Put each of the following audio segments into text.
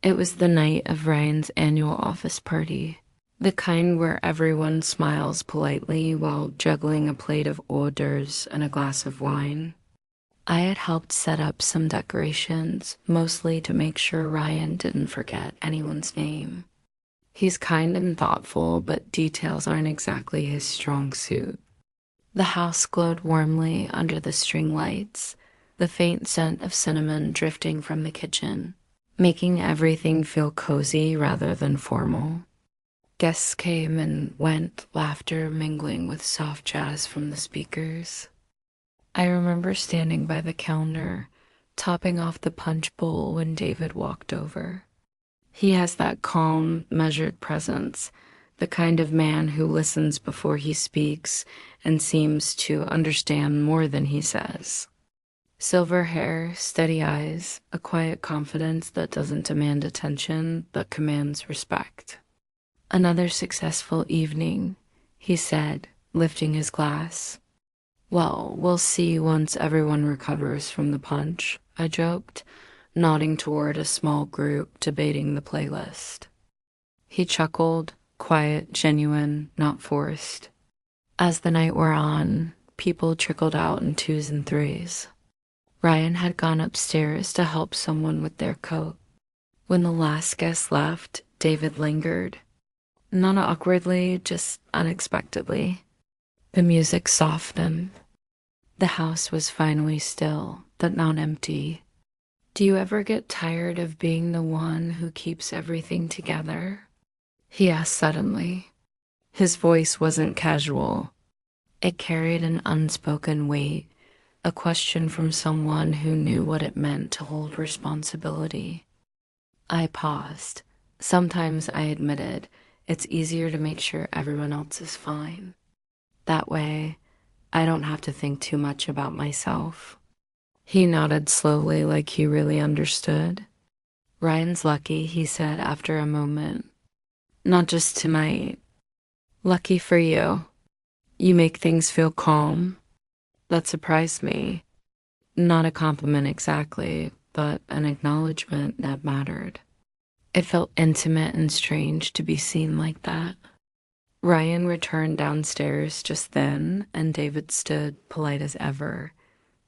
It was the night of Ryan's annual office party, the kind where everyone smiles politely while juggling a plate of hors d'oeuvres and a glass of wine. I had helped set up some decorations, mostly to make sure Ryan didn't forget anyone's name. He's kind and thoughtful, but details aren't exactly his strong suit. The house glowed warmly under the string lights, the faint scent of cinnamon drifting from the kitchen, making everything feel cozy rather than formal. Guests came and went, laughter mingling with soft jazz from the speakers. I remember standing by the counter, topping off the punch bowl when David walked over. He has that calm, measured presence, the kind of man who listens before he speaks and seems to understand more than he says. Silver hair, steady eyes, a quiet confidence that doesn't demand attention but commands respect. "Another successful evening," he said, lifting his glass. "Well, we'll see once everyone recovers from the punch," I joked, nodding toward a small group debating the playlist. He chuckled, quiet, genuine, not forced. As the night wore on, people trickled out in twos and threes. Ryan had gone upstairs to help someone with their coat. When the last guest left, David lingered. Not awkwardly, just unexpectedly. The music softened. The house was finally still, but not empty. "Do you ever get tired of being the one who keeps everything together?" he asked suddenly. His voice wasn't casual. It carried an unspoken weight, a question from someone who knew what it meant to hold responsibility. I paused. Sometimes, I admitted, it's easier to make sure everyone else is fine. That way, I don't have to think too much about myself. He nodded slowly, like he really understood. "Ryan's lucky," he said after a moment. "Not just tonight. Lucky for you. You make things feel calm." That surprised me. Not a compliment exactly, but an acknowledgement that mattered. It felt intimate and strange to be seen like that. Ryan returned downstairs just then, and David stood, polite as ever,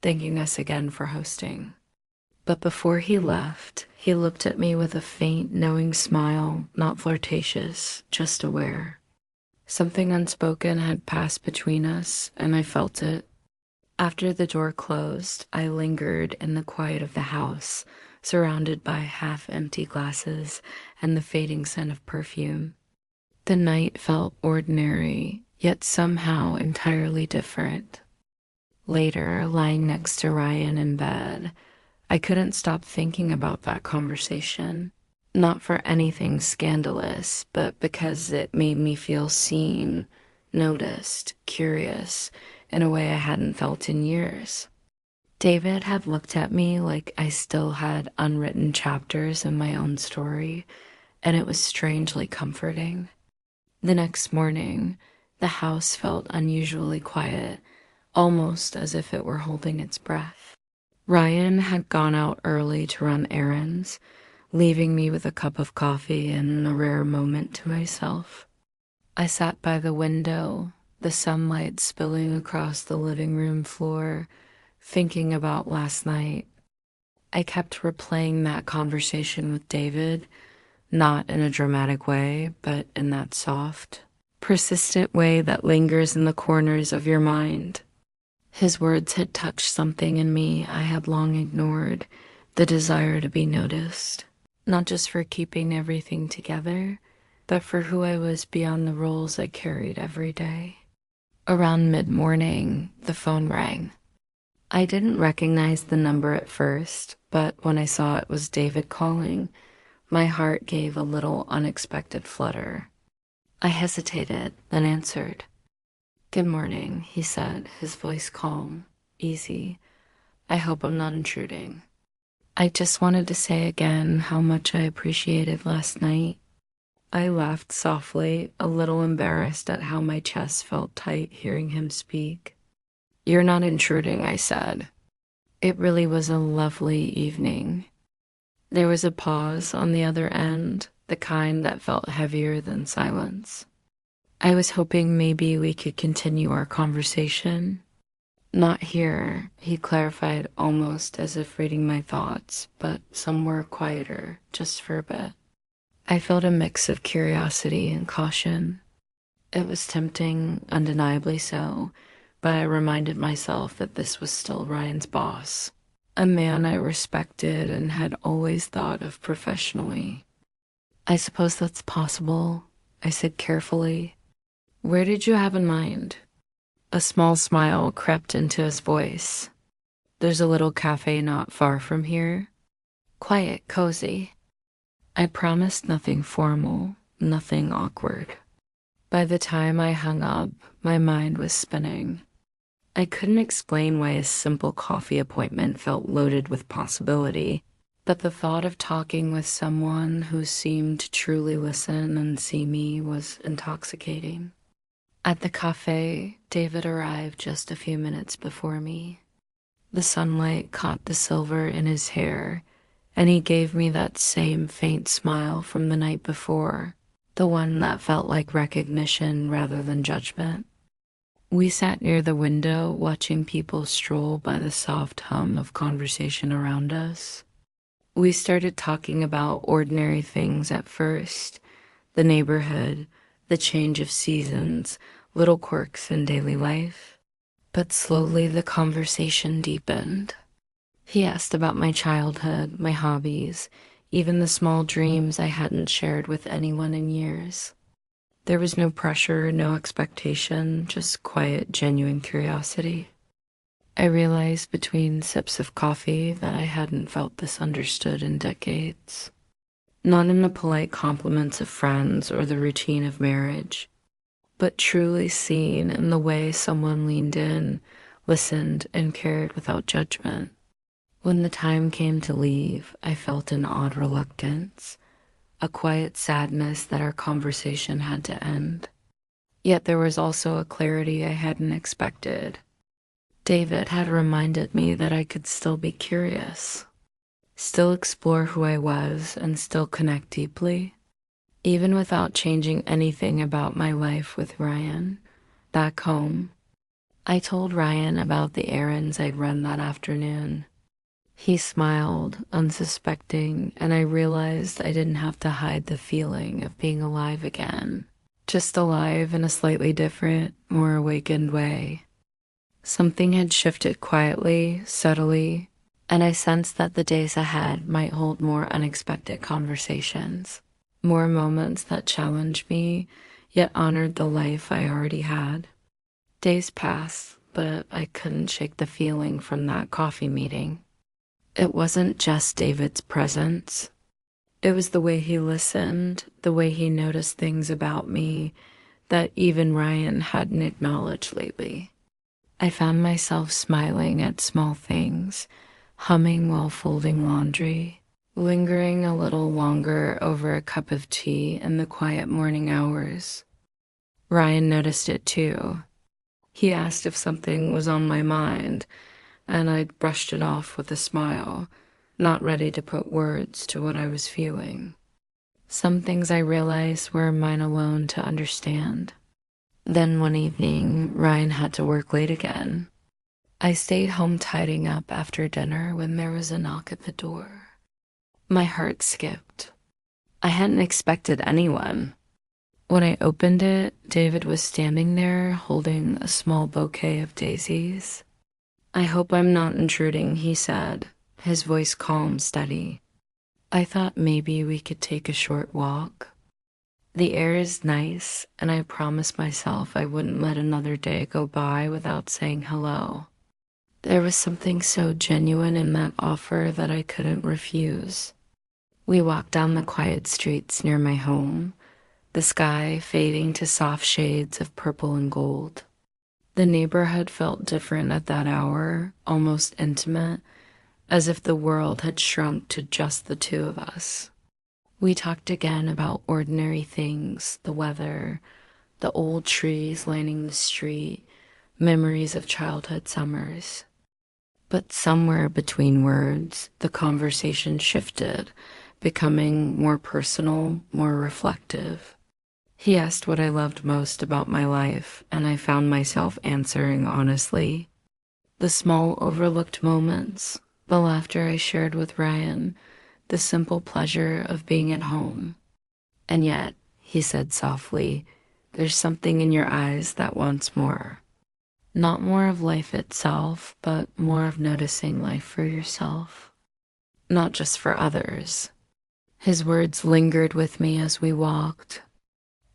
thanking us again for hosting. But before he left, he looked at me with a faint, knowing smile, not flirtatious, just aware. Something unspoken had passed between us, and I felt it. After the door closed, I lingered in the quiet of the house, surrounded by half-empty glasses and the fading scent of perfume. The night felt ordinary, yet somehow entirely different. Later, lying next to Ryan in bed, I couldn't stop thinking about that conversation. Not for anything scandalous, but because it made me feel seen, noticed, curious, in a way I hadn't felt in years. David had looked at me like I still had unwritten chapters in my own story, and it was strangely comforting. The next morning, the house felt unusually quiet, almost as if it were holding its breath. Ryan had gone out early to run errands, leaving me with a cup of coffee and a rare moment to myself. I sat by the window, the sunlight spilling across the living room floor, thinking about last night. I kept replaying that conversation with David, not in a dramatic way, but in that soft, persistent way that lingers in the corners of your mind. His words had touched something in me I had long ignored, the desire to be noticed, not just for keeping everything together, but for who I was beyond the roles I carried every day. Around mid-morning, the phone rang. I didn't recognize the number at first, but when I saw it was David calling, my heart gave a little unexpected flutter. I hesitated, then answered. "Good morning," he said, his voice calm, easy. "I hope I'm not intruding. I just wanted to say again how much I appreciated last night." I laughed softly, a little embarrassed at how my chest felt tight hearing him speak. "You're not intruding," I said. "It really was a lovely evening." There was a pause on the other end, the kind that felt heavier than silence. I was hoping maybe we could continue our conversation. Not here, he clarified, almost as if reading my thoughts, but somewhere quieter, just for a bit. I felt a mix of curiosity and caution. It was tempting, undeniably so, but I reminded myself that this was still Ryan's boss, a man I respected and had always thought of professionally. I suppose that's possible, I said carefully. Where did you have in mind? A small smile crept into his voice. There's a little cafe not far from here. Quiet, cozy. I promised nothing formal, nothing awkward. By the time I hung up, my mind was spinning. I couldn't explain why a simple coffee appointment felt loaded with possibility, but the thought of talking with someone who seemed to truly listen and see me was intoxicating. At the cafe, David arrived just a few minutes before me. The sunlight caught the silver in his hair, and he gave me that same faint smile from the night before, the one that felt like recognition rather than judgment. We sat near the window, watching people stroll by the soft hum of conversation around us. We started talking about ordinary things at first, the neighborhood, the change of seasons, little quirks in daily life. But slowly the conversation deepened. He asked about my childhood, my hobbies, even the small dreams I hadn't shared with anyone in years. There was no pressure, no expectation, just quiet, genuine curiosity. I realized between sips of coffee that I hadn't felt this understood in decades. Not in the polite compliments of friends or the routine of marriage, but truly seen in the way someone leaned in, listened, and cared without judgment. When the time came to leave, I felt an odd reluctance, a quiet sadness that our conversation had to end. Yet there was also a clarity I hadn't expected. David had reminded me that I could still be curious, still explore who I was, and still connect deeply, even without changing anything about my life with Ryan. Back home, I told Ryan about the errands I'd run that afternoon. He smiled, unsuspecting, and I realized I didn't have to hide the feeling of being alive again. Just alive in a slightly different, more awakened way. Something had shifted quietly, subtly, and I sensed that the days ahead might hold more unexpected conversations, more moments that challenged me, yet honored the life I already had. Days passed, but I couldn't shake the feeling from that coffee meeting. It wasn't just David's presence. It was the way he listened, the way he noticed things about me that even Ryan hadn't acknowledged lately. I found myself smiling at small things, humming while folding laundry, lingering a little longer over a cup of tea in the quiet morning hours. Ryan noticed it too. He asked if something was on my mind, and I brushed it off with a smile, not ready to put words to what I was feeling. Some things I realized were mine alone to understand. Then one evening, Ryan had to work late again. I stayed home tidying up after dinner when there was a knock at the door. My heart skipped. I hadn't expected anyone. When I opened it, David was standing there holding a small bouquet of daisies. I hope I'm not intruding, he said, his voice calm, steady. I thought maybe we could take a short walk. The air is nice, and I promised myself I wouldn't let another day go by without saying hello. There was something so genuine in that offer that I couldn't refuse. We walked down the quiet streets near my home, the sky fading to soft shades of purple and gold. The neighborhood felt different at that hour, almost intimate, as if the world had shrunk to just the two of us. We talked again about ordinary things, the weather, the old trees lining the street, memories of childhood summers. But somewhere between words, the conversation shifted, becoming more personal, more reflective. He asked what I loved most about my life, and I found myself answering honestly. The small overlooked moments, the laughter I shared with Ryan, the simple pleasure of being at home. And yet, he said softly, there's something in your eyes that wants more. Not more of life itself, but more of noticing life for yourself, not just for others. His words lingered with me as we walked.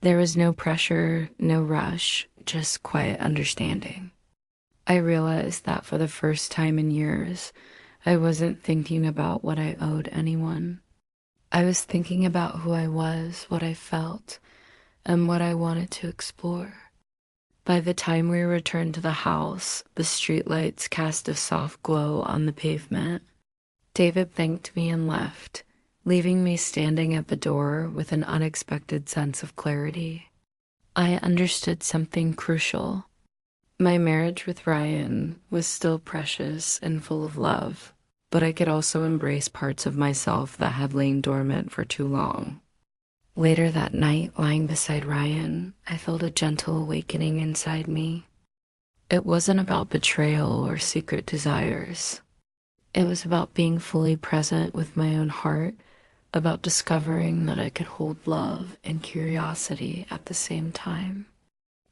There was no pressure, no rush, just quiet understanding. I realized that for the first time in years, I wasn't thinking about what I owed anyone. I was thinking about who I was, what I felt, and what I wanted to explore. By the time we returned to the house, the streetlights cast a soft glow on the pavement. David thanked me and left, leaving me standing at the door with an unexpected sense of clarity. I understood something crucial. My marriage with Ryan was still precious and full of love, but I could also embrace parts of myself that had lain dormant for too long. Later that night, lying beside Ryan, I felt a gentle awakening inside me. It wasn't about betrayal or secret desires. It was about being fully present with my own heart, about discovering that I could hold love and curiosity at the same time.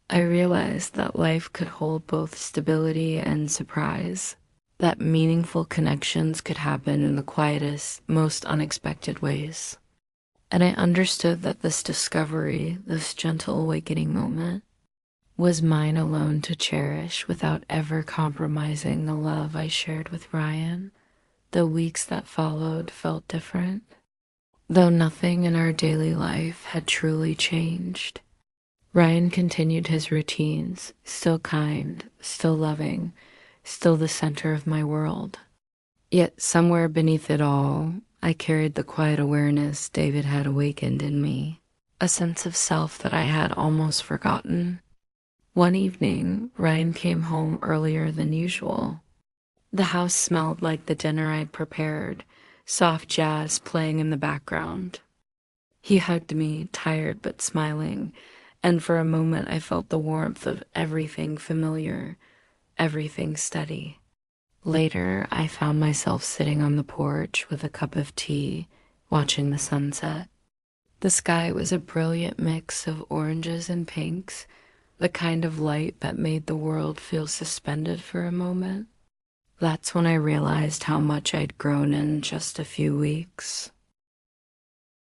I realized that life could hold both stability and surprise, that meaningful connections could happen in the quietest, most unexpected ways. And I understood that this discovery, this gentle awakening moment, was mine alone to cherish without ever compromising the love I shared with Ryan. The weeks that followed felt different, though nothing in our daily life had truly changed. Ryan continued his routines, still kind, still loving, still the center of my world. Yet somewhere beneath it all, I carried the quiet awareness David had awakened in me, a sense of self that I had almost forgotten. One evening, Ryan came home earlier than usual. The house smelled like the dinner I'd prepared, soft jazz playing in the background. He hugged me, tired but smiling, and for a moment I felt the warmth of everything familiar, everything steady. Later, I found myself sitting on the porch with a cup of tea, watching the sunset. The sky was a brilliant mix of oranges and pinks, the kind of light that made the world feel suspended for a moment. That's when I realized how much I'd grown in just a few weeks.